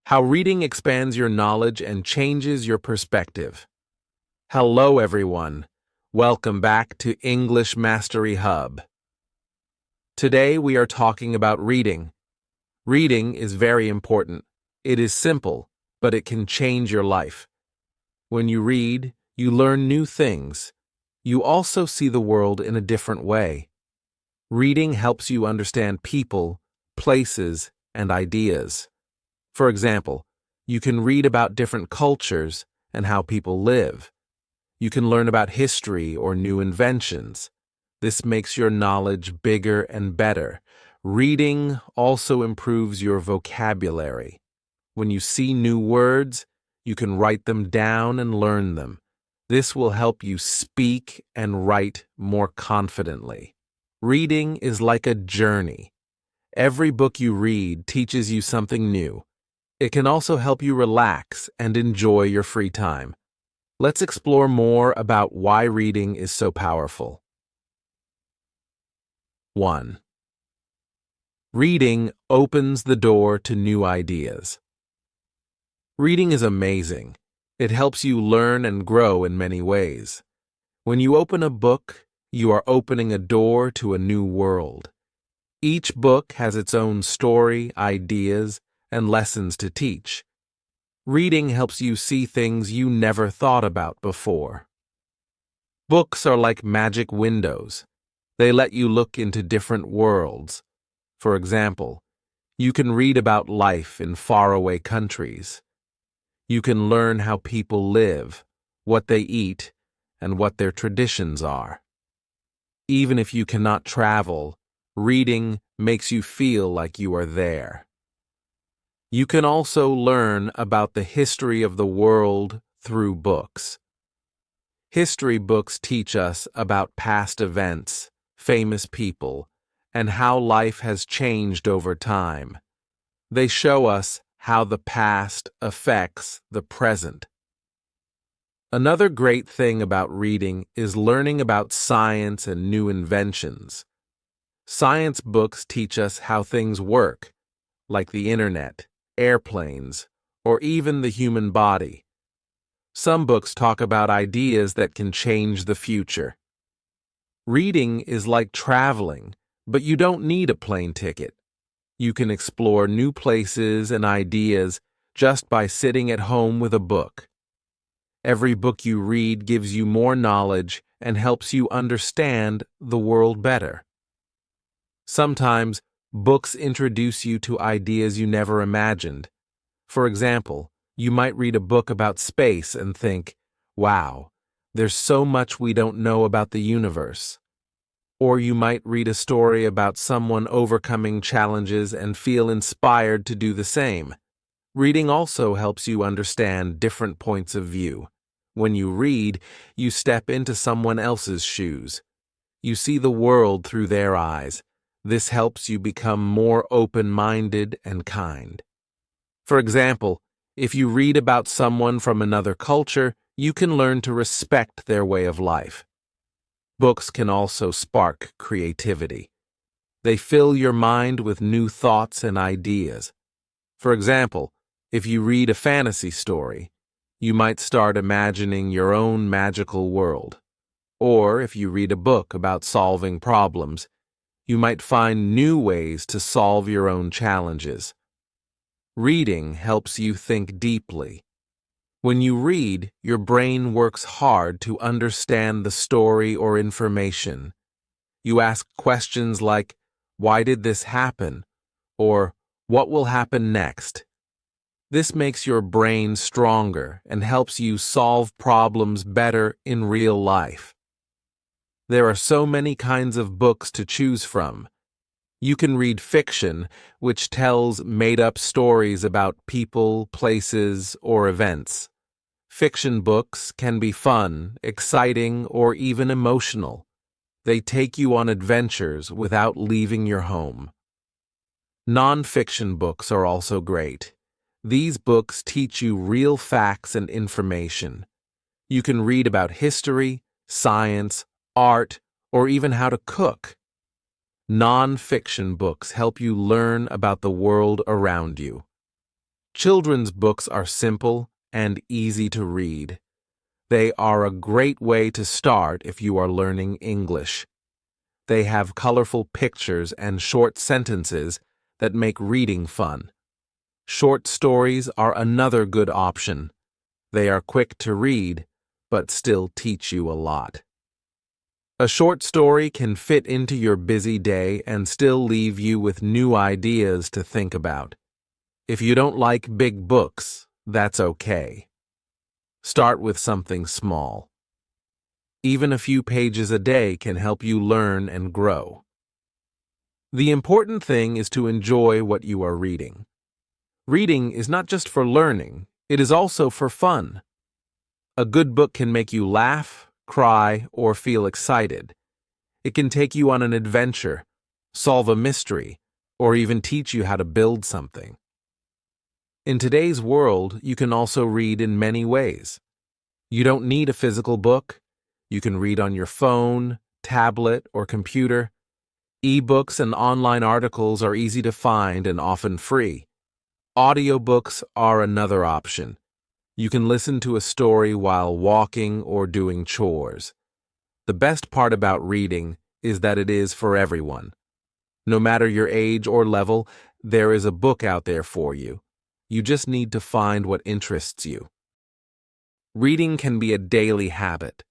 How reading expands your knowledge and changes your perspective. Hello, everyone. Welcome back to English Mastery Hub. Today we are talking about reading. Reading is very important. It is simple, but it can change your life. When you read, you learn new things. You also see the world in a different way. Reading helps you understand people, places, and ideas. For example, you can read about different cultures and how people live. You can learn about history or new inventions. This makes your knowledge bigger and better. Reading also improves your vocabulary. When you see new words, you can write them down and learn them. This will help you speak and write more confidently. Reading is like a journey. Every book you read teaches you something new. It can also help you relax and enjoy your free time. Let's explore more about why reading is so powerful. 1. Reading opens the door to new ideas. Reading is amazing. It helps you learn and grow in many ways. When you open a book, you are opening a door to a new world. Each book has its own story, ideas, and lessons to teach. Reading helps you see things you never thought about before. Books are like magic windows. They let you look into different worlds. For example, you can read about life in faraway countries. You can learn how people live, what they eat, and what their traditions are. Even if you cannot travel, reading makes you feel like you are there. You can also learn about the history of the world through books. History books teach us about past events, famous people, and how life has changed over time. They show us how the past affects the present. Another great thing about reading is learning about science and new inventions. Science books teach us how things work, like the internet, airplanes, or even the human body. Some books talk about ideas that can change the future. Reading is like traveling, but you don't need a plane ticket. You can explore new places and ideas just by sitting at home with a book. Every book you read gives you more knowledge and helps you understand the world better. Sometimes, books introduce you to ideas you never imagined. For example, you might read a book about space and think, wow, there's so much we don't know about the universe. Or you might read a story about someone overcoming challenges and feel inspired to do the same. Reading also helps you understand different points of view. When you read, you step into someone else's shoes. You see the world through their eyes. This helps you become more open-minded and kind. For example, if you read about someone from another culture, you can learn to respect their way of life. Books can also spark creativity. They fill your mind with new thoughts and ideas. For example, if you read a fantasy story, you might start imagining your own magical world. Or if you read a book about solving problems, you might find new ways to solve your own challenges. Reading helps you think deeply. When you read, your brain works hard to understand the story or information. You ask questions like, why did this happen? Or, what will happen next? This makes your brain stronger and helps you solve problems better in real life. There are so many kinds of books to choose from. You can read fiction, which tells made-up stories about people, places, or events. Fiction books can be fun, exciting, or even emotional. They take you on adventures without leaving your home. Non-fiction books are also great. These books teach you real facts and information. You can read about history, science, art, or even how to cook. Non-fiction books help you learn about the world around you. Children's books are simple and easy to read. They are a great way to start if you are learning English. They have colorful pictures and short sentences that make reading fun. Short stories are another good option. They are quick to read, but still teach you a lot. A short story can fit into your busy day and still leave you with new ideas to think about. If you don't like big books, that's okay. Start with something small. Even a few pages a day can help you learn and grow. The important thing is to enjoy what you are reading. Reading is not just for learning, it is also for fun. A good book can make you laugh, cry, or feel excited. It can take you on an adventure, solve a mystery, or even teach you how to build something. In today's world, you can also read in many ways. You don't need a physical book. You can read on your phone, tablet, or computer. E-books and online articles are easy to find and often free. Audiobooks are another option. You can listen to a story while walking or doing chores. The best part about reading is that it is for everyone. No matter your age or level, there is a book out there for you. You just need to find what interests you. Reading can be a daily habit.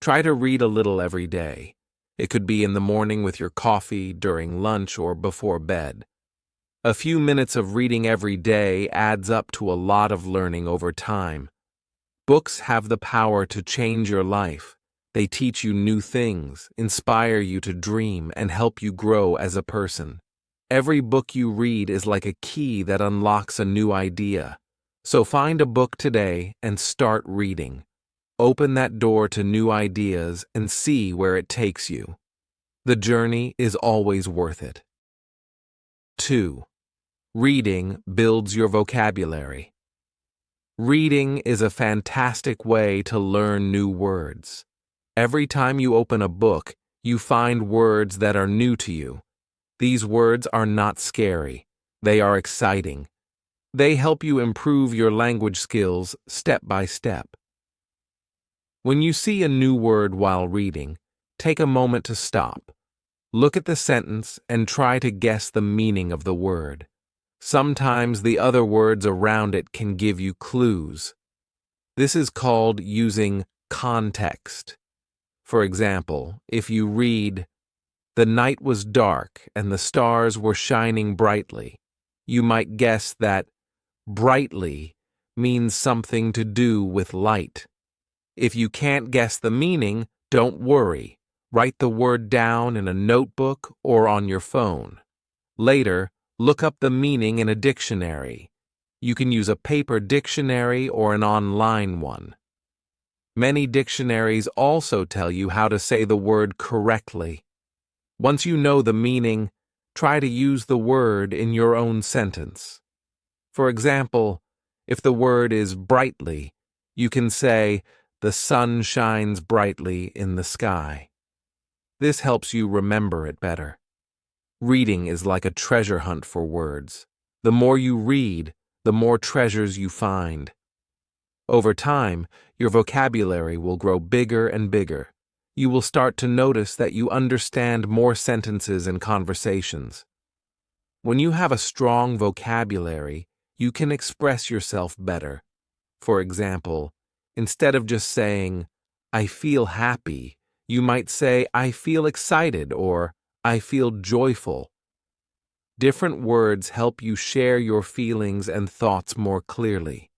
Try to read a little every day. It could be in the morning with your coffee, during lunch, or before bed. A few minutes of reading every day adds up to a lot of learning over time. Books have the power to change your life. They teach you new things, inspire you to dream, and help you grow as a person. Every book you read is like a key that unlocks a new idea. So find a book today and start reading. Open that door to new ideas and see where it takes you. The journey is always worth it. 2. Reading builds your vocabulary. Reading is a fantastic way to learn new words. Every time you open a book, you find words that are new to you. These words are not scary. They are exciting. They help you improve your language skills step by step. When you see a new word while reading, take a moment to stop. Look at the sentence and try to guess the meaning of the word. Sometimes the other words around it can give you clues. This is called using context. For example, if you read, "The night was dark and the stars were shining brightly," you might guess that brightly means something to do with light. If you can't guess the meaning, don't worry. Write the word down in a notebook or on your phone. Later, look up the meaning in a dictionary. You can use a paper dictionary or an online one. Many dictionaries also tell you how to say the word correctly. Once you know the meaning, try to use the word in your own sentence. For example, if the word is brightly, you can say, "The sun shines brightly in the sky." This helps you remember it better. Reading is like a treasure hunt for words. The more you read, the more treasures you find. Over time, your vocabulary will grow bigger and bigger. You will start to notice that you understand more sentences and conversations. When you have a strong vocabulary, you can express yourself better. For example, instead of just saying, "I feel happy," you might say, "I feel excited," or "I feel joyful." Different words help you share your feelings and thoughts more clearly.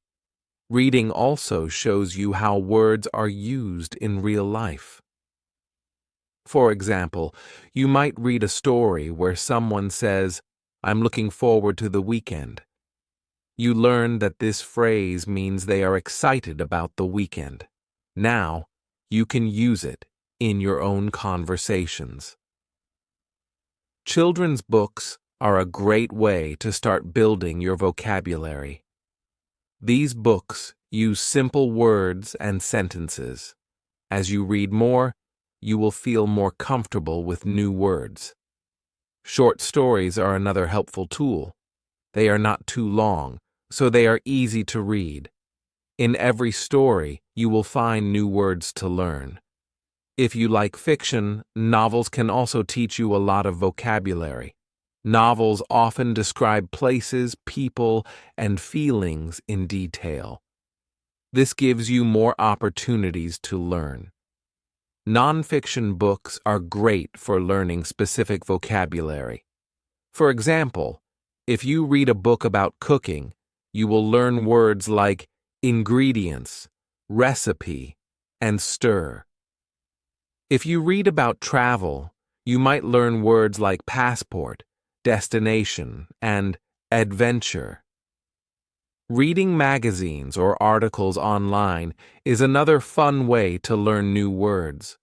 Reading also shows you how words are used in real life. For example, you might read a story where someone says, "I'm looking forward to the weekend." You learn that this phrase means they are excited about the weekend. Now, you can use it in your own conversations. Children's books are a great way to start building your vocabulary. These books use simple words and sentences. As you read more, you will feel more comfortable with new words. Short stories are another helpful tool. They are not too long, so they are easy to read. In every story, you will find new words to learn. If you like fiction, novels can also teach you a lot of vocabulary. Novels often describe places, people, and feelings in detail. This gives you more opportunities to learn. Nonfiction books are great for learning specific vocabulary. For example, if you read a book about cooking, you will learn words like ingredients, recipe, and stir. If you read about travel, you might learn words like passport, destination, and adventure. Reading magazines or articles online is another fun way to learn new words.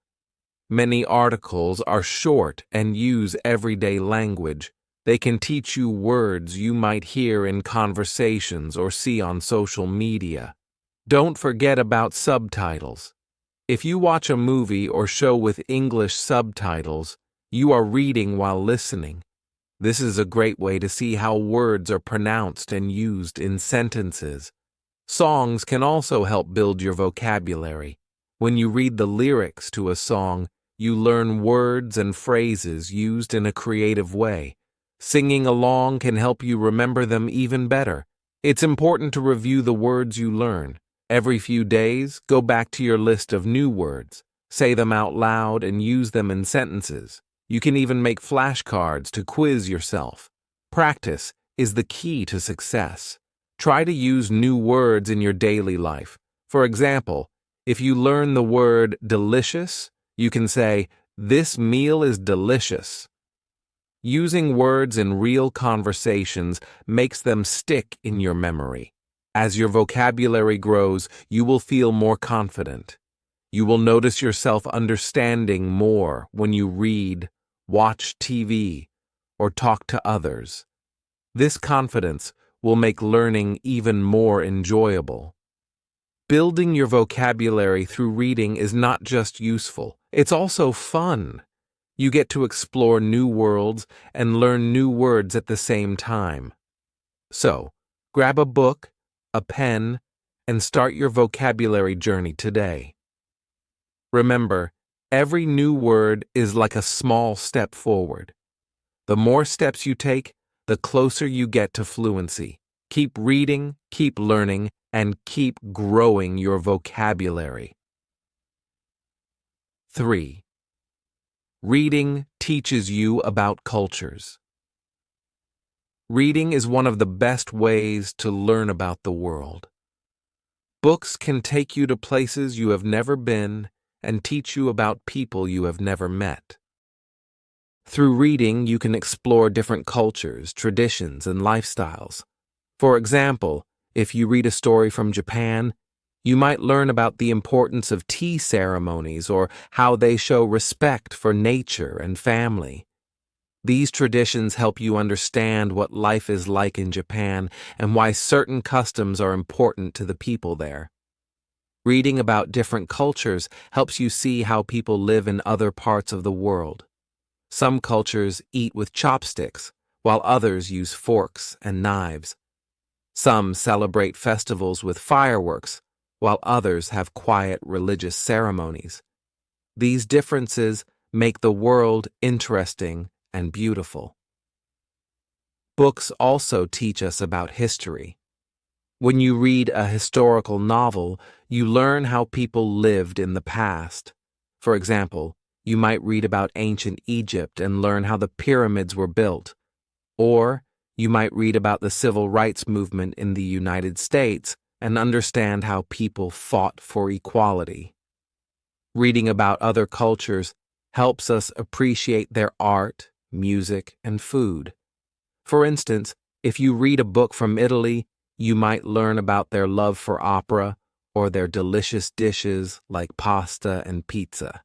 Many articles are short and use everyday language. They can teach you words you might hear in conversations or see on social media. Don't forget about subtitles. If you watch a movie or show with English subtitles, you are reading while listening. This is a great way to see how words are pronounced and used in sentences. Songs can also help build your vocabulary. When you read the lyrics to a song, you learn words and phrases used in a creative way. Singing along can help you remember them even better. It's important to review the words you learn. Every few days, go back to your list of new words. Say them out loud and use them in sentences. You can even make flashcards to quiz yourself. Practice is the key to success. Try to use new words in your daily life. For example, if you learn the word delicious, you can say, "This meal is delicious." Using words in real conversations makes them stick in your memory. As your vocabulary grows, you will feel more confident. You will notice yourself understanding more when you read, watch TV, or talk to others. This confidence will make learning even more enjoyable. Building your vocabulary through reading is not just useful, it's also fun. You get to explore new worlds and learn new words at the same time. So, grab a book, a pen, and start your vocabulary journey today. Remember, every new word is like a small step forward. The more steps you take, the closer you get to fluency. Keep reading, keep learning, and keep growing your vocabulary. 3. Reading teaches you about cultures. Reading is one of the best ways to learn about the world. Books can take you to places you have never been and teach you about people you have never met. Through reading, you can explore different cultures, traditions, and lifestyles. For example, if you read a story from Japan, you might learn about the importance of tea ceremonies or how they show respect for nature and family. These traditions help you understand what life is like in Japan and why certain customs are important to the people there. Reading about different cultures helps you see how people live in other parts of the world. Some cultures eat with chopsticks, while others use forks and knives. Some celebrate festivals with fireworks, while others have quiet religious ceremonies. These differences make the world interesting and beautiful. Books also teach us about history. When you read a historical novel, you learn how people lived in the past. For example, you might read about ancient Egypt and learn how the pyramids were built. Or you might read about the civil rights movement in the United States and understand how people fought for equality. Reading about other cultures helps us appreciate their art, music, and food. For instance, if you read a book from Italy, you might learn about their love for opera or their delicious dishes like pasta and pizza.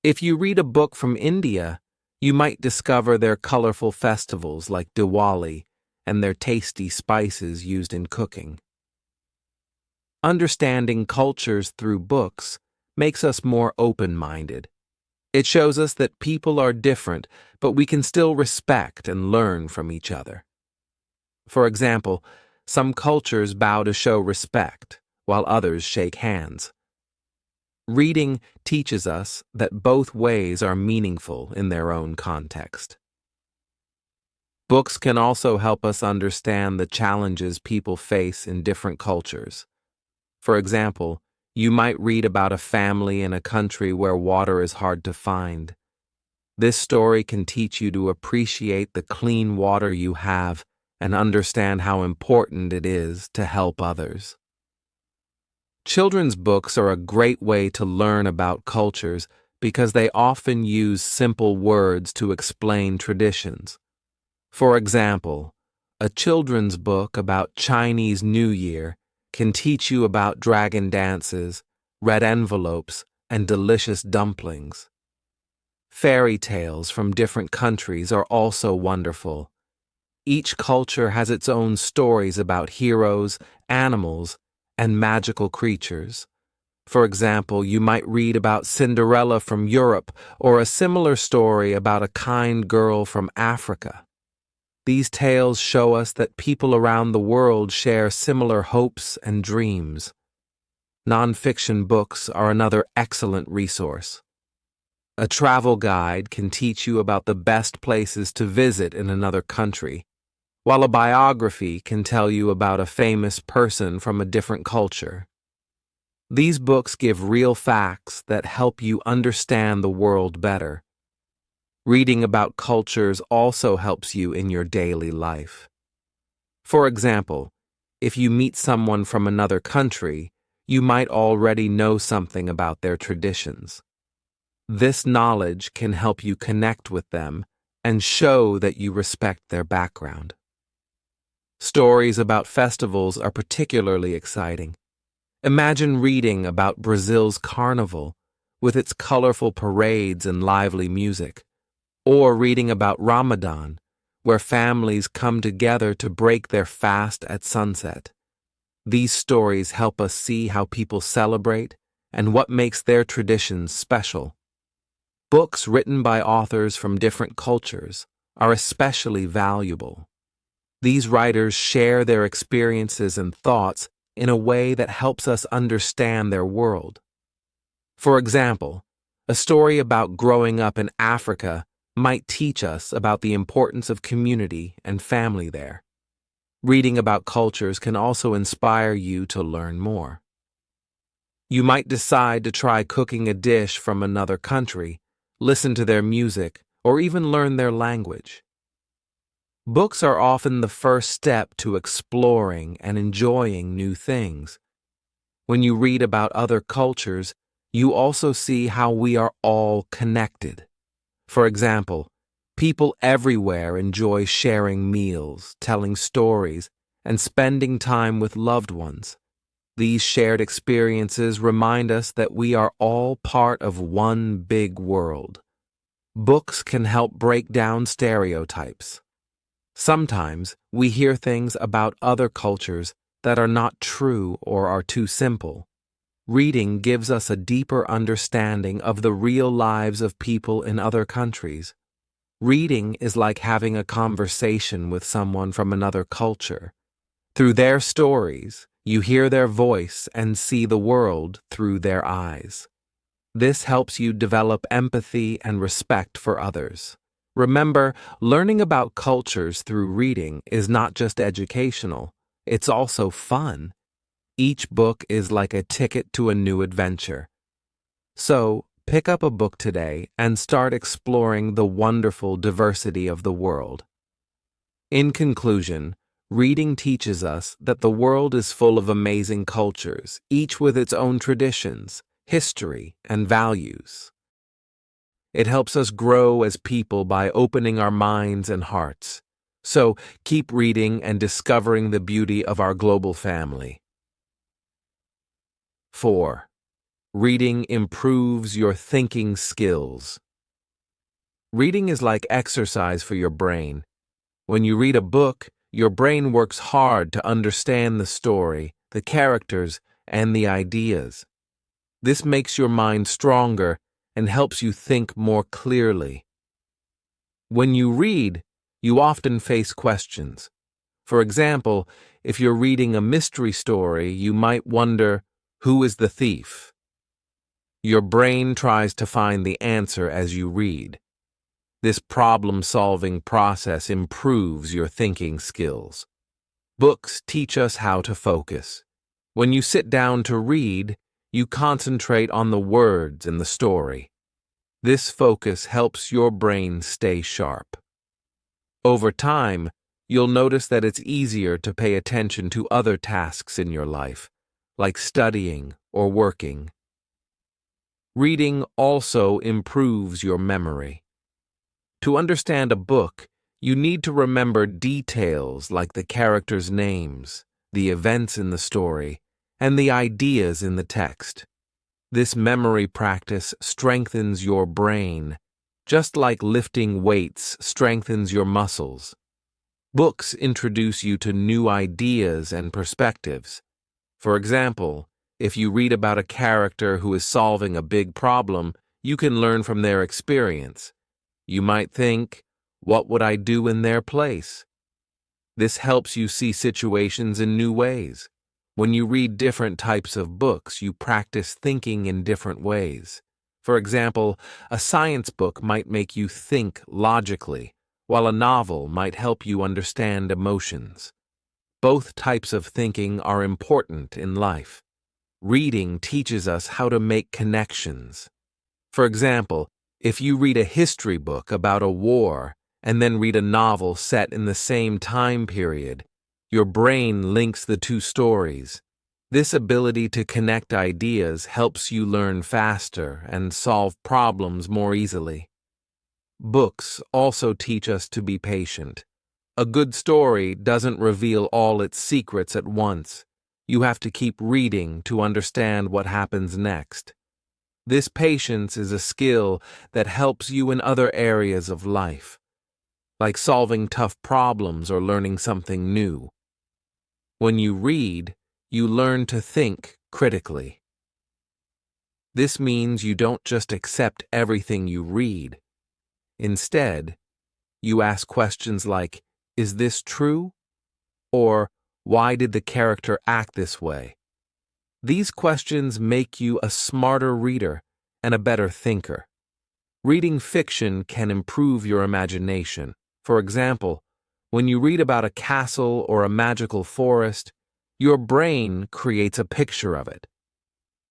If you read a book from India, you might discover their colorful festivals like Diwali and their tasty spices used in cooking. Understanding cultures through books makes us more open-minded. It shows us that people are different, but we can still respect and learn from each other. For example, Some cultures bow to show respect, while others shake hands. Reading teaches us that both ways are meaningful in their own context. Books can also help us understand the challenges people face in different cultures. For example, you might read about a family in a country where water is hard to find. This story can teach you to appreciate the clean water you have and understand how important it is to help others. Children's books are a great way to learn about cultures because they often use simple words to explain traditions. For example, a children's book about Chinese New Year can teach you about dragon dances, red envelopes, and delicious dumplings. Fairy tales from different countries are also wonderful. Each culture has its own stories about heroes, animals, and magical creatures. For example, you might read about Cinderella from Europe or a similar story about a kind girl from Africa. These tales show us that people around the world share similar hopes and dreams. Nonfiction books are another excellent resource. A travel guide can teach you about the best places to visit in another country, while a biography can tell you about a famous person from a different culture. These books give real facts that help you understand the world better. Reading about cultures also helps you in your daily life. For example, if you meet someone from another country, you might already know something about their traditions. This knowledge can help you connect with them and show that you respect their background. Stories about festivals are particularly exciting. Imagine reading about Brazil's carnival with its colorful parades and lively music, or reading about Ramadan, where families come together to break their fast at sunset. These stories help us see how people celebrate and what makes their traditions special. Books written by authors from different cultures are especially valuable. These writers share their experiences and thoughts in a way that helps us understand their world. For example, a story about growing up in Africa might teach us about the importance of community and family there. Reading about cultures can also inspire you to learn more. You might decide to try cooking a dish from another country, listen to their music, or even learn their language. Books are often the first step to exploring and enjoying new things. When you read about other cultures, you also see how we are all connected. For example, people everywhere enjoy sharing meals, telling stories, and spending time with loved ones. These shared experiences remind us that we are all part of one big world. Books can help break down stereotypes. Sometimes we hear things about other cultures that are not true or are too simple. Reading gives us a deeper understanding of the real lives of people in other countries. Reading is like having a conversation with someone from another culture. Through their stories, you hear their voice and see the world through their eyes. This helps you develop empathy and respect for others. Remember, learning about cultures through reading is not just educational, it's also fun. Each book is like a ticket to a new adventure. So, pick up a book today and start exploring the wonderful diversity of the world. In conclusion, reading teaches us that the world is full of amazing cultures, each with its own traditions, history, and values. It helps us grow as people by opening our minds and hearts. So, keep reading and discovering the beauty of our global family. 4. Reading improves your thinking skills. Reading is like exercise for your brain. When you read a book, your brain works hard to understand the story, the characters, and the ideas. This makes your mind stronger and helps you think more clearly. When you read, you often face questions. For example, if you're reading a mystery story, you might wonder, who is the thief? Your brain tries to find the answer as you read. This problem-solving process improves your thinking skills. Books teach us how to focus. When you sit down to read, you concentrate on the words in the story. This focus helps your brain stay sharp. Over time, you'll notice that it's easier to pay attention to other tasks in your life, like studying or working. Reading also improves your memory. To understand a book, you need to remember details like the characters' names, the events in the story, and the ideas in the text. This memory practice strengthens your brain, just like lifting weights strengthens your muscles. Books introduce you to new ideas and perspectives. For example, if you read about a character who is solving a big problem, you can learn from their experience. You might think, what would I do in their place? This helps you see situations in new ways. When you read different types of books, you practice thinking in different ways. For example, a science book might make you think logically, while a novel might help you understand emotions. Both types of thinking are important in life. Reading teaches us how to make connections. For example, if you read a history book about a war and then read a novel set in the same time period, your brain links the two stories. This ability to connect ideas helps you learn faster and solve problems more easily. Books also teach us to be patient. A good story doesn't reveal all its secrets at once. You have to keep reading to understand what happens next. This patience is a skill that helps you in other areas of life, like solving tough problems or learning something new. When you read, you learn to think critically. This means you don't just accept everything you read. Instead, you ask questions like, is this true? Or, why did the character act this way? These questions make you a smarter reader and a better thinker. Reading fiction can improve your imagination. For example, when you read about a castle or a magical forest, your brain creates a picture of it.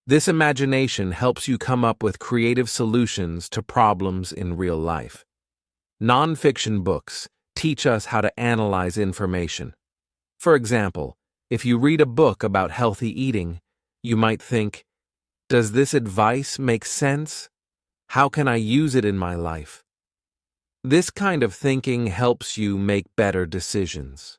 This imagination helps you come up with creative solutions to problems in real life. Non-fiction books teach us how to analyze information. For example, if you read a book about healthy eating, you might think, does this advice make sense? How can I use it in my life? This kind of thinking helps you make better decisions.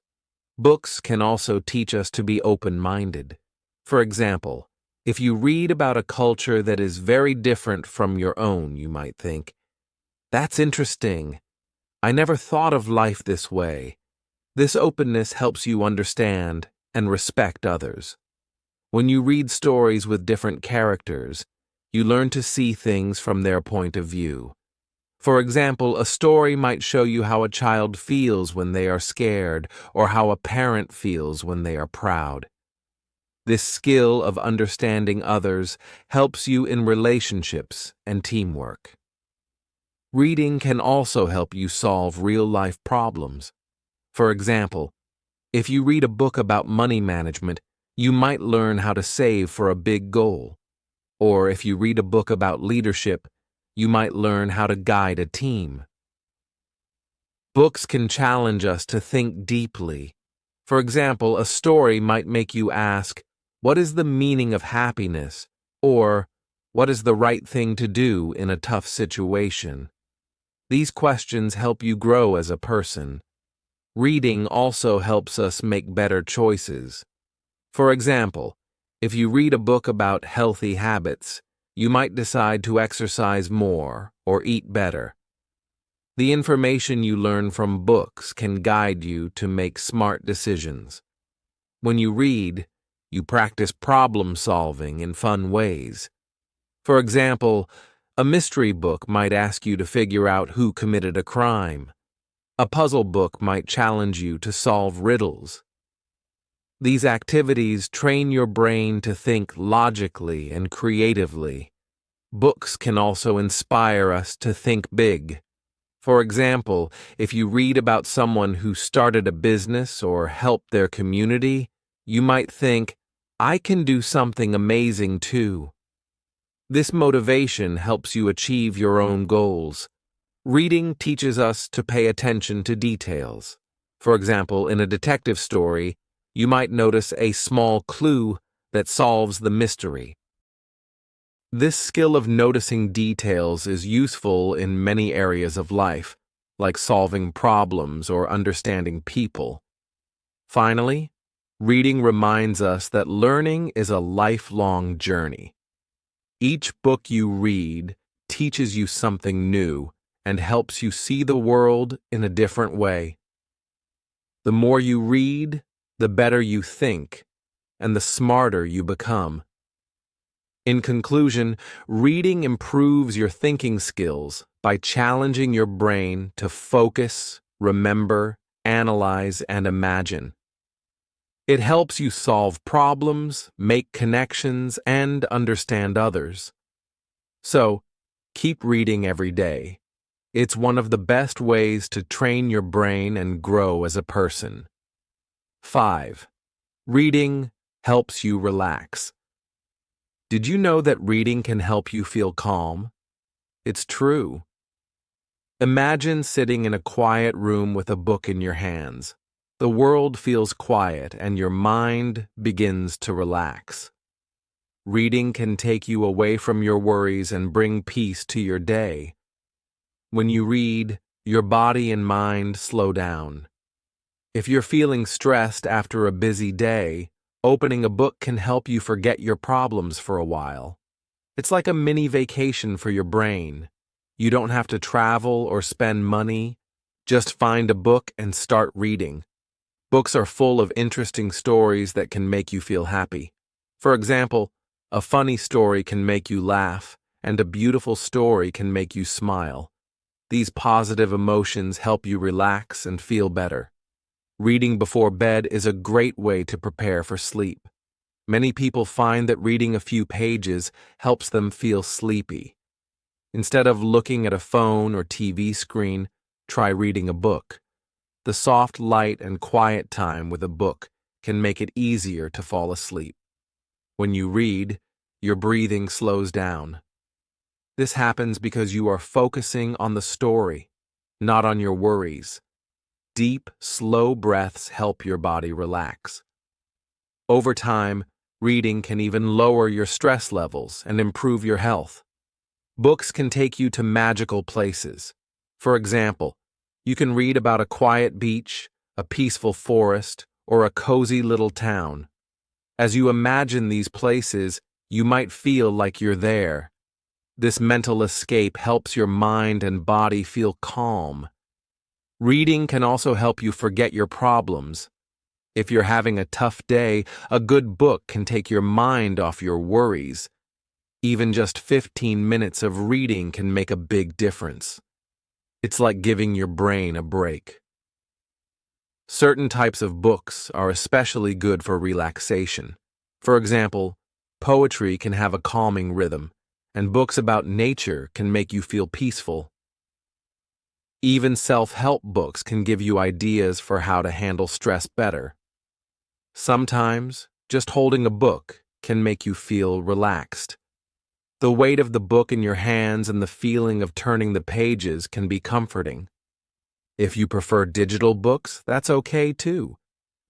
Books can also teach us to be open-minded. For example, if you read about a culture that is very different from your own, you might think, that's interesting. I never thought of life this way. This openness helps you understand and respect others. When you read stories with different characters, you learn to see things from their point of view. For example, a story might show you how a child feels when they are scared or how a parent feels when they are proud. This skill of understanding others helps you in relationships and teamwork. Reading can also help you solve real-life problems. For example, if you read a book about money management, you might learn how to save for a big goal. Or if you read a book about leadership, you might learn how to guide a team. Books can challenge us to think deeply. For example, a story might make you ask, what is the meaning of happiness? Or, what is the right thing to do in a tough situation? These questions help you grow as a person. Reading also helps us make better choices. For example, if you read a book about healthy habits, you might decide to exercise more or eat better. The information you learn from books can guide you to make smart decisions. When you read, you practice problem solving in fun ways. For example, a mystery book might ask you to figure out who committed a crime. A puzzle book might challenge you to solve riddles. These activities train your brain to think logically and creatively. Books can also inspire us to think big. For example, if you read about someone who started a business or helped their community, you might think, I can do something amazing too. This motivation helps you achieve your own goals. Reading teaches us to pay attention to details. For example, in a detective story, you might notice a small clue that solves the mystery. This skill of noticing details is useful in many areas of life, like solving problems or understanding people. Finally, reading reminds us that learning is a lifelong journey. Each book you read teaches you something new and helps you see the world in a different way. The more you read, the better you think, and the smarter you become. In conclusion, reading improves your thinking skills by challenging your brain to focus, remember, analyze, and imagine. It helps you solve problems, make connections, and understand others. So, keep reading every day. It's one of the best ways to train your brain and grow as a person. 5. Reading helps you relax. Did you know that reading can help you feel calm? It's true. Imagine sitting in a quiet room with a book in your hands. The world feels quiet and your mind begins to relax. Reading can take you away from your worries and bring peace to your day. When you read, your body and mind slow down. If you're feeling stressed after a busy day, opening a book can help you forget your problems for a while. It's like a mini vacation for your brain. You don't have to travel or spend money. Just find a book and start reading. Books are full of interesting stories that can make you feel happy. For example, a funny story can make you laugh, and a beautiful story can make you smile. These positive emotions help you relax and feel better. Reading before bed is a great way to prepare for sleep. Many people find that reading a few pages helps them feel sleepy. Instead of looking at a phone or TV screen, try reading a book. The soft light and quiet time with a book can make it easier to fall asleep. When you read, your breathing slows down. This happens because you are focusing on the story, not on your worries. Deep, slow breaths help your body relax. Over time, reading can even lower your stress levels and improve your health. Books can take you to magical places. For example, you can read about a quiet beach, a peaceful forest, or a cozy little town. As you imagine these places, you might feel like you're there. This mental escape helps your mind and body feel calm. Reading can also help you forget your problems. If you're having a tough day, a good book can take your mind off your worries. Even just 15 minutes of reading can make a big difference. It's like giving your brain a break. Certain types of books are especially good for relaxation. For example, poetry can have a calming rhythm, and books about nature can make you feel peaceful. Even self-help books can give you ideas for how to handle stress better. Sometimes, just holding a book can make you feel relaxed. The weight of the book in your hands and the feeling of turning the pages can be comforting. If you prefer digital books, that's okay too.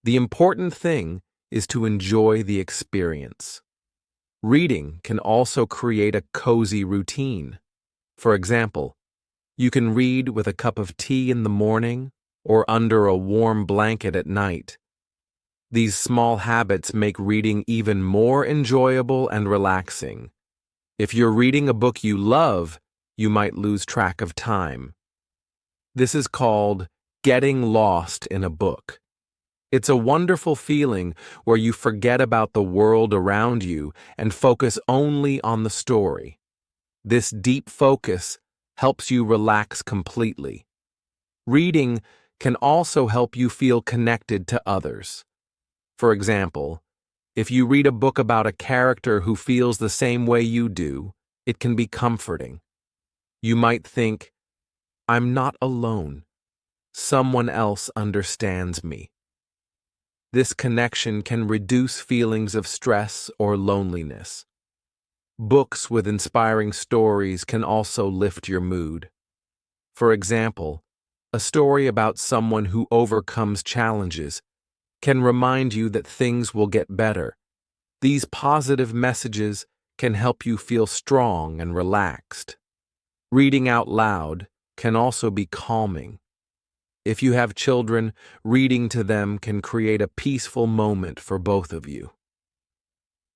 The important thing is to enjoy the experience. Reading can also create a cozy routine. For example, you can read with a cup of tea in the morning or under a warm blanket at night. These small habits make reading even more enjoyable and relaxing. If you're reading a book you love, you might lose track of time. This is called getting lost in a book. It's a wonderful feeling where you forget about the world around you and focus only on the story. This deep focus helps you relax completely. Reading can also help you feel connected to others. For example, if you read a book about a character who feels the same way you do, it can be comforting. You might think, I'm not alone. Someone else understands me. This connection can reduce feelings of stress or loneliness. Books with inspiring stories can also lift your mood. For example, a story about someone who overcomes challenges can remind you that things will get better. These positive messages can help you feel strong and relaxed. Reading out loud can also be calming. If you have children, reading to them can create a peaceful moment for both of you.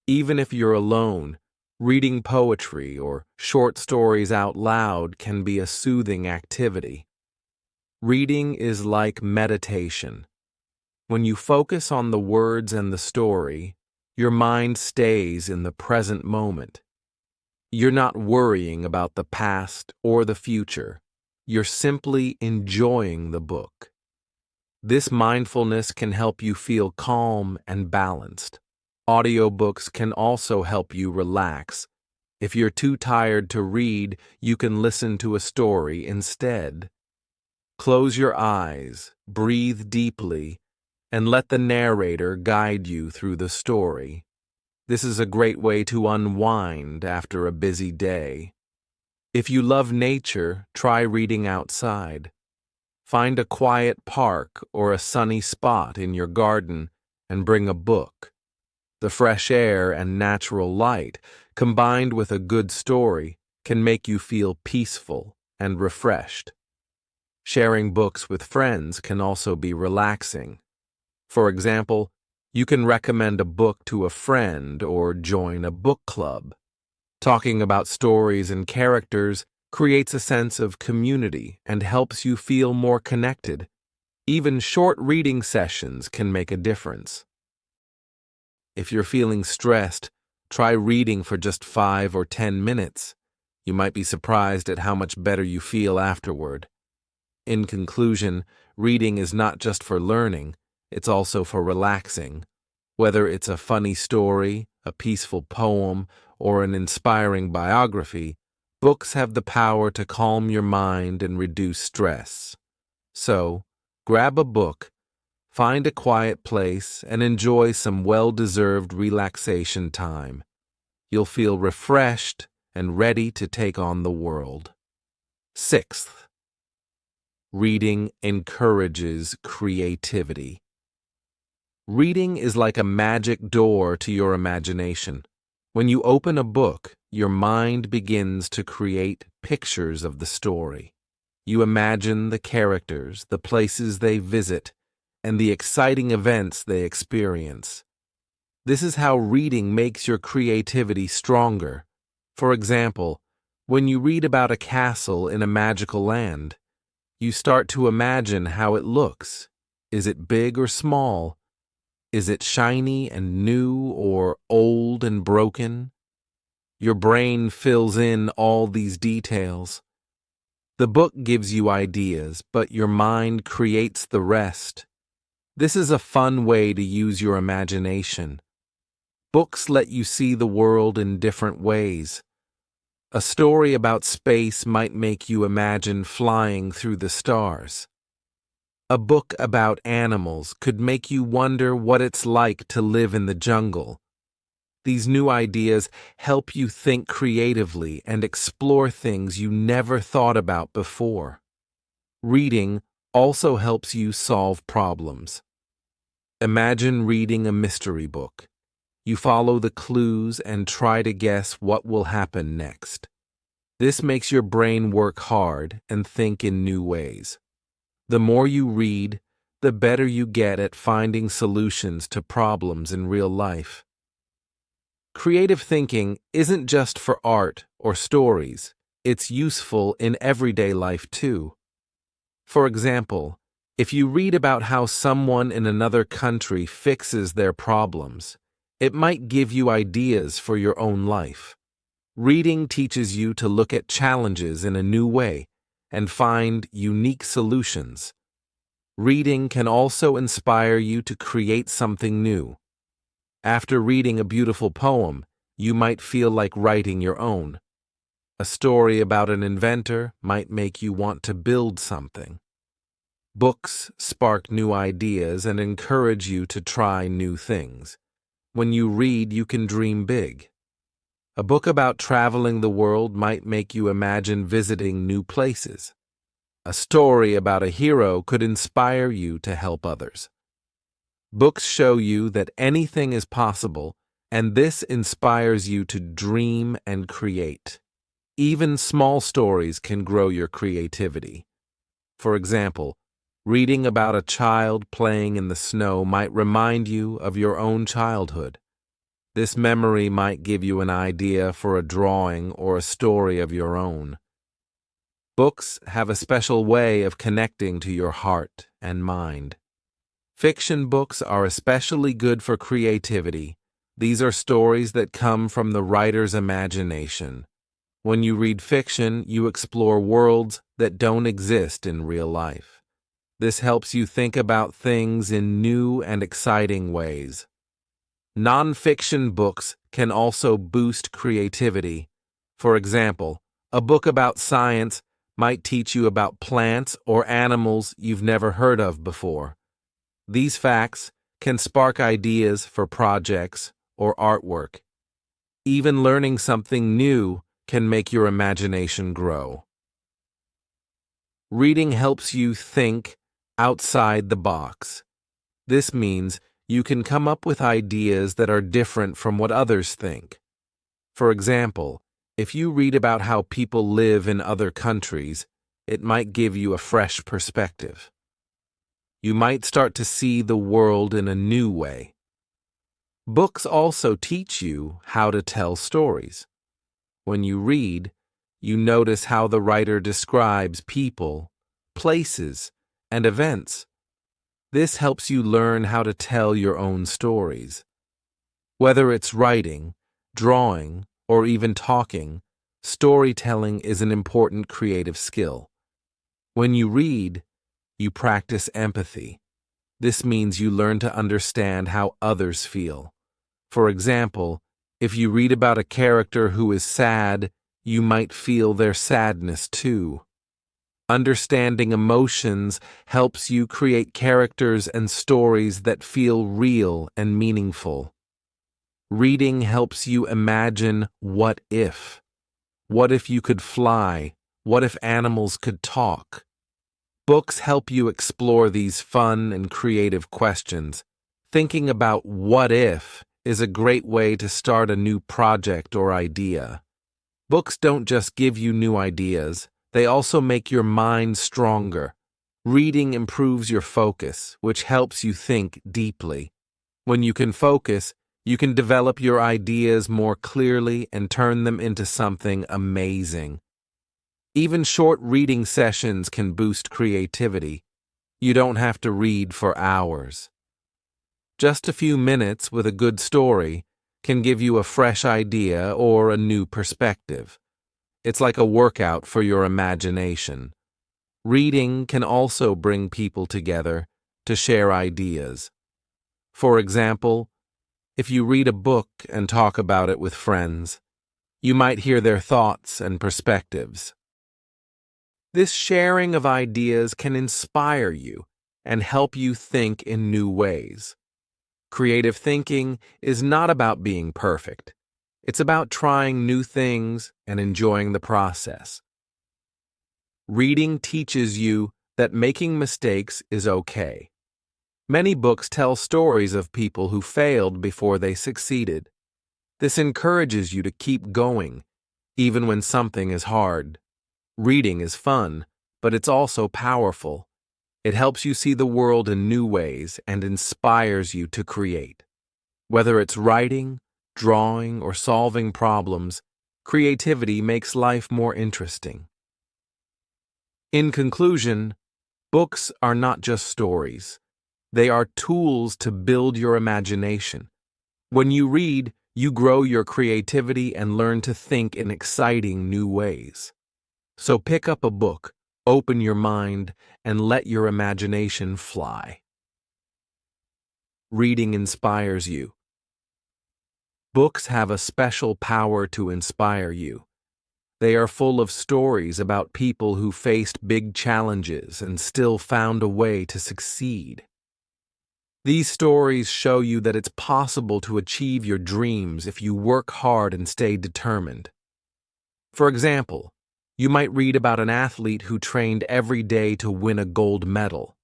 Even if you're alone, reading poetry or short stories out loud can be a soothing activity. Reading is like meditation. When you focus on the words and the story, your mind stays in the present moment. You're not worrying about the past or the future. You're simply enjoying the book. This mindfulness can help you feel calm and balanced. Audiobooks can also help you relax. If you're too tired to read, you can listen to a story instead. Close your eyes, breathe deeply, and let the narrator guide you through the story. This is a great way to unwind after a busy day. If you love nature, try reading outside. Find a quiet park or a sunny spot in your garden and bring a book. The fresh air and natural light, combined with a good story, can make you feel peaceful and refreshed. Sharing books with friends can also be relaxing. For example, you can recommend a book to a friend or join a book club. Talking about stories and characters creates a sense of community and helps you feel more connected. Even short reading sessions can make a difference. If you're feeling stressed, try reading for just 5 or 10 minutes. You might be surprised at how much better you feel afterward. In conclusion, reading is not just for learning, it's also for relaxing. Whether it's a funny story, a peaceful poem, or an inspiring biography, books have the power to calm your mind and reduce stress. So, grab a book, find a quiet place, and enjoy some well-deserved relaxation time. You'll feel refreshed and ready to take on the world. Sixth, reading encourages creativity. Reading is like a magic door to your imagination. When you open a book, your mind begins to create pictures of the story. You imagine the characters, the places they visit, and the exciting events they experience. This is how reading makes your creativity stronger. For example, when you read about a castle in a magical land, you start to imagine how it looks. Is it big or small? Is it shiny and new or old and broken? Your brain fills in all these details. The book gives you ideas, but your mind creates the rest. This is a fun way to use your imagination. Books let you see the world in different ways. A story about space might make you imagine flying through the stars. A book about animals could make you wonder what it's like to live in the jungle. These new ideas help you think creatively and explore things you never thought about before. Reading also helps you solve problems. Imagine reading a mystery book. You follow the clues and try to guess what will happen next. This makes your brain work hard and think in new ways. The more you read, the better you get at finding solutions to problems in real life. Creative thinking isn't just for art or stories. It's useful in everyday life too. For example, if you read about how someone in another country fixes their problems, it might give you ideas for your own life. Reading teaches you to look at challenges in a new way and find unique solutions. Reading can also inspire you to create something new. After reading a beautiful poem, you might feel like writing your own. A story about an inventor might make you want to build something. Books spark new ideas and encourage you to try new things. When you read, you can dream big. A book about traveling the world might make you imagine visiting new places. A story about a hero could inspire you to help others. Books show you that anything is possible, and this inspires you to dream and create. Even small stories can grow your creativity. For example, reading about a child playing in the snow might remind you of your own childhood. This memory might give you an idea for a drawing or a story of your own. Books have a special way of connecting to your heart and mind. Fiction books are especially good for creativity. These are stories that come from the writer's imagination. When you read fiction, you explore worlds that don't exist in real life. This helps you think about things in new and exciting ways. Non-fiction books can also boost creativity. For example, a book about science might teach you about plants or animals you've never heard of before. These facts can spark ideas for projects or artwork. Even learning something new can make your imagination grow. Reading helps you think outside the box. This means you can come up with ideas that are different from what others think. For example, if you read about how people live in other countries, it might give you a fresh perspective. You might start to see the world in a new way. Books also teach you how to tell stories. When you read, you notice how the writer describes people, places, and events. This helps you learn how to tell your own stories. Whether it's writing, drawing, or even talking, storytelling is an important creative skill. When you read, you practice empathy. This means you learn to understand how others feel. For example, if you read about a character who is sad, you might feel their sadness too. Understanding emotions helps you create characters and stories that feel real and meaningful. Reading helps you imagine what if. What if you could fly? What if animals could talk? Books help you explore these fun and creative questions. Thinking about what if is a great way to start a new project or idea. Books don't just give you new ideas, they also make your mind stronger. Reading improves your focus, which helps you think deeply. When you can focus, you can develop your ideas more clearly and turn them into something amazing. Even short reading sessions can boost creativity. You don't have to read for hours. Just a few minutes with a good story can give you a fresh idea or a new perspective. It's like a workout for your imagination. Reading can also bring people together to share ideas. For example, if you read a book and talk about it with friends, you might hear their thoughts and perspectives. This sharing of ideas can inspire you and help you think in new ways. Creative thinking is not about being perfect. It's about trying new things and enjoying the process. Reading teaches you that making mistakes is okay. Many books tell stories of people who failed before they succeeded. This encourages you to keep going, even when something is hard. Reading is fun, but it's also powerful. It helps you see the world in new ways and inspires you to create. Whether it's writing, drawing, or solving problems, creativity makes life more interesting. In conclusion, books are not just stories. They are tools to build your imagination. When you read, you grow your creativity and learn to think in exciting new ways. So pick up a book, Open your mind and let your imagination fly. Reading inspires you. Books have a special power to inspire you. They are full of stories about people who faced big challenges and still found a way to succeed. These stories show you that it's possible to achieve your dreams if you work hard and stay determined. For example, you might read about an athlete who trained every day to win a gold medal.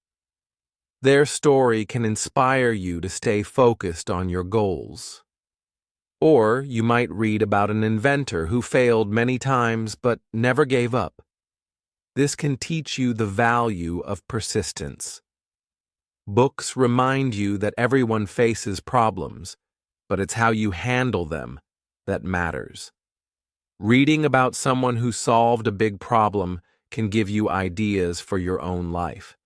Their story can inspire you to stay focused on your goals. Or you might read about an inventor who failed many times but never gave up. This can teach you the value of persistence. Books remind you that everyone faces problems, but it's how you handle them that matters. Reading about someone who solved a big problem can give you ideas for your own life.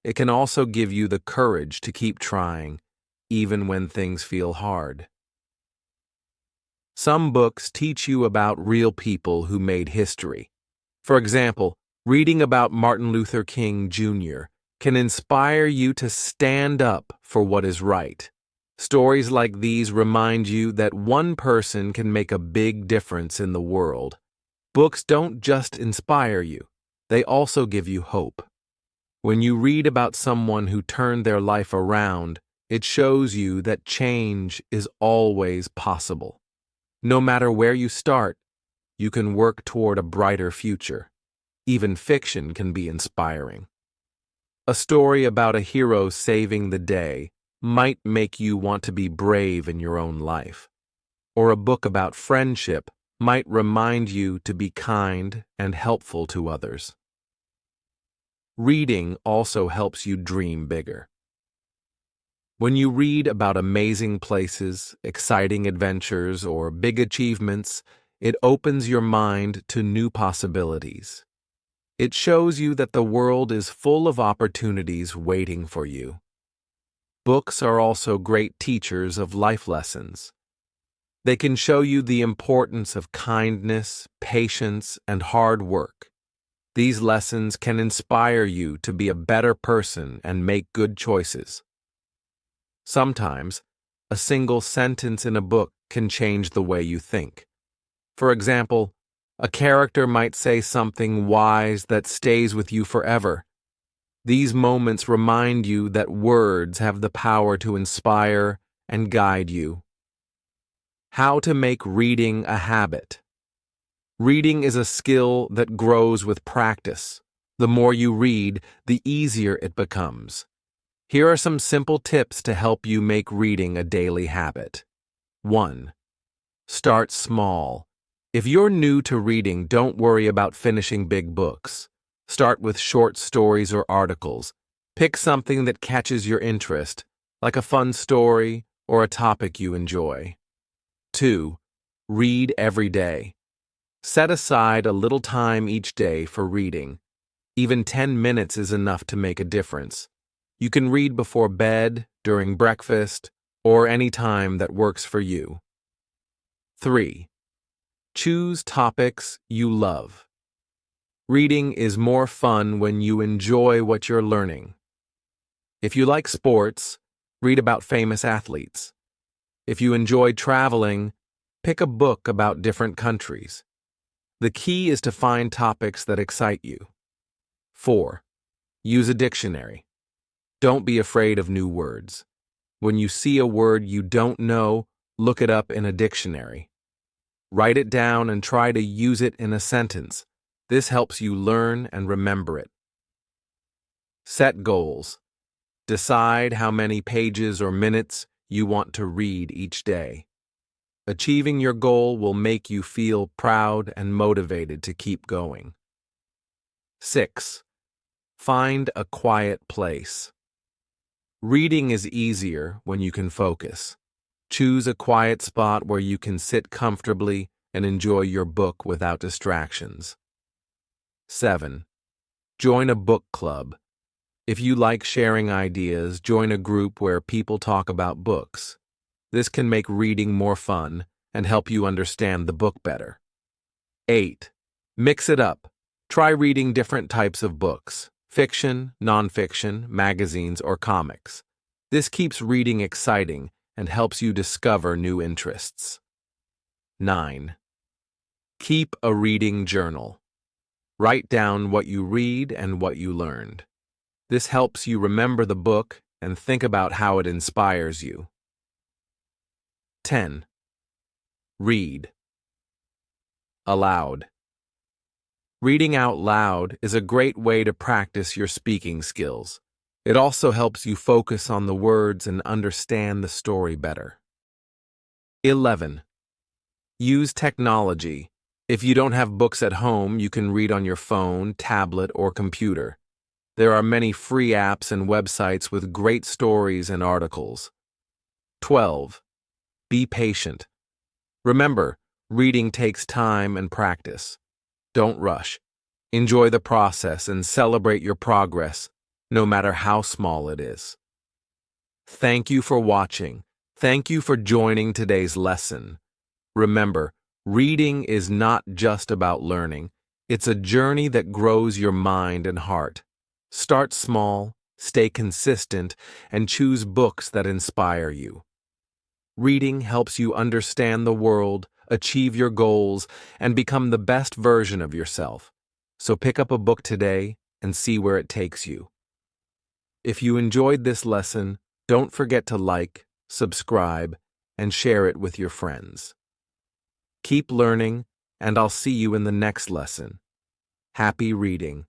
It can also give you the courage to keep trying, even when things feel hard. Some books teach you about real people who made history. For example, reading about Martin Luther King Jr. can inspire you to stand up for what is right. Stories like these remind you that one person can make a big difference in the world. Books don't just inspire you, they also give you hope. When you read about someone who turned their life around, it shows you that change is always possible. No matter where you start, you can work toward a brighter future. Even fiction can be inspiring. A story about a hero saving the day might make you want to be brave in your own life. Or a book about friendship might remind you to be kind and helpful to others. Reading also helps you dream bigger. When you read about amazing places, exciting adventures, or big achievements, it opens your mind to new possibilities. It shows you that the world is full of opportunities waiting for you. Books are also great teachers of life lessons. They can show you the importance of kindness, patience, and hard work. These lessons can inspire you to be a better person and make good choices. Sometimes, a single sentence in a book can change the way you think. For example, a character might say something wise that stays with you forever. These moments remind you that words have the power to inspire and guide you. How to make reading a habit. Reading is a skill that grows with practice. The more you read, the easier it becomes. Here are some simple tips to help you make reading a daily habit. 1. Start small. If you're new to reading, don't worry about finishing big books. Start with short stories or articles. Pick something that catches your interest, like a fun story or a topic you enjoy. 2. Read every day. Set aside a little time each day for reading. Even 10 minutes is enough to make a difference. You can read before bed, during breakfast, or any time that works for you. 3. Choose topics you love. Reading is more fun when you enjoy what you're learning. If you like sports, read about famous athletes. If you enjoy traveling, pick a book about different countries. The key is to find topics that excite you. 4. Use a dictionary. Don't be afraid of new words. When you see a word you don't know, look it up in a dictionary. Write it down and try to use it in a sentence. This helps you learn and remember it. Set goals. Decide how many pages or minutes you want to read each day. Achieving your goal will make you feel proud and motivated to keep going. 6. Find a quiet place. Reading is easier when you can focus. Choose a quiet spot where you can sit comfortably and enjoy your book without distractions. 7. Join a book club. If you like sharing ideas, join a group where people talk about books. This can make reading more fun and help you understand the book better. 8. Mix it up. Try reading different types of books: fiction, nonfiction, magazines, or comics. This keeps reading exciting and helps you discover new interests. 9. Keep a reading journal. Write down what you read and what you learned. This helps you remember the book and think about how it inspires you. 10. Read aloud. Reading out loud is a great way to practice your speaking skills. It also helps you focus on the words and understand the story better. 11. Use technology. If you don't have books at home, you can read on your phone, tablet, or computer. There are many free apps and websites with great stories and articles. 12. Be patient. Remember, reading takes time and practice. Don't rush. Enjoy the process and celebrate your progress, no matter how small it is. Thank you for watching. Thank you for joining today's lesson. Remember, reading is not just about learning. It's a journey that grows your mind and heart. Start small, stay consistent, and choose books that inspire you. Reading helps you understand the world, achieve your goals, and become the best version of yourself. So pick up a book today and see where it takes you. If you enjoyed this lesson, don't forget to like, subscribe, and share it with your friends. Keep learning, and I'll see you in the next lesson. Happy reading.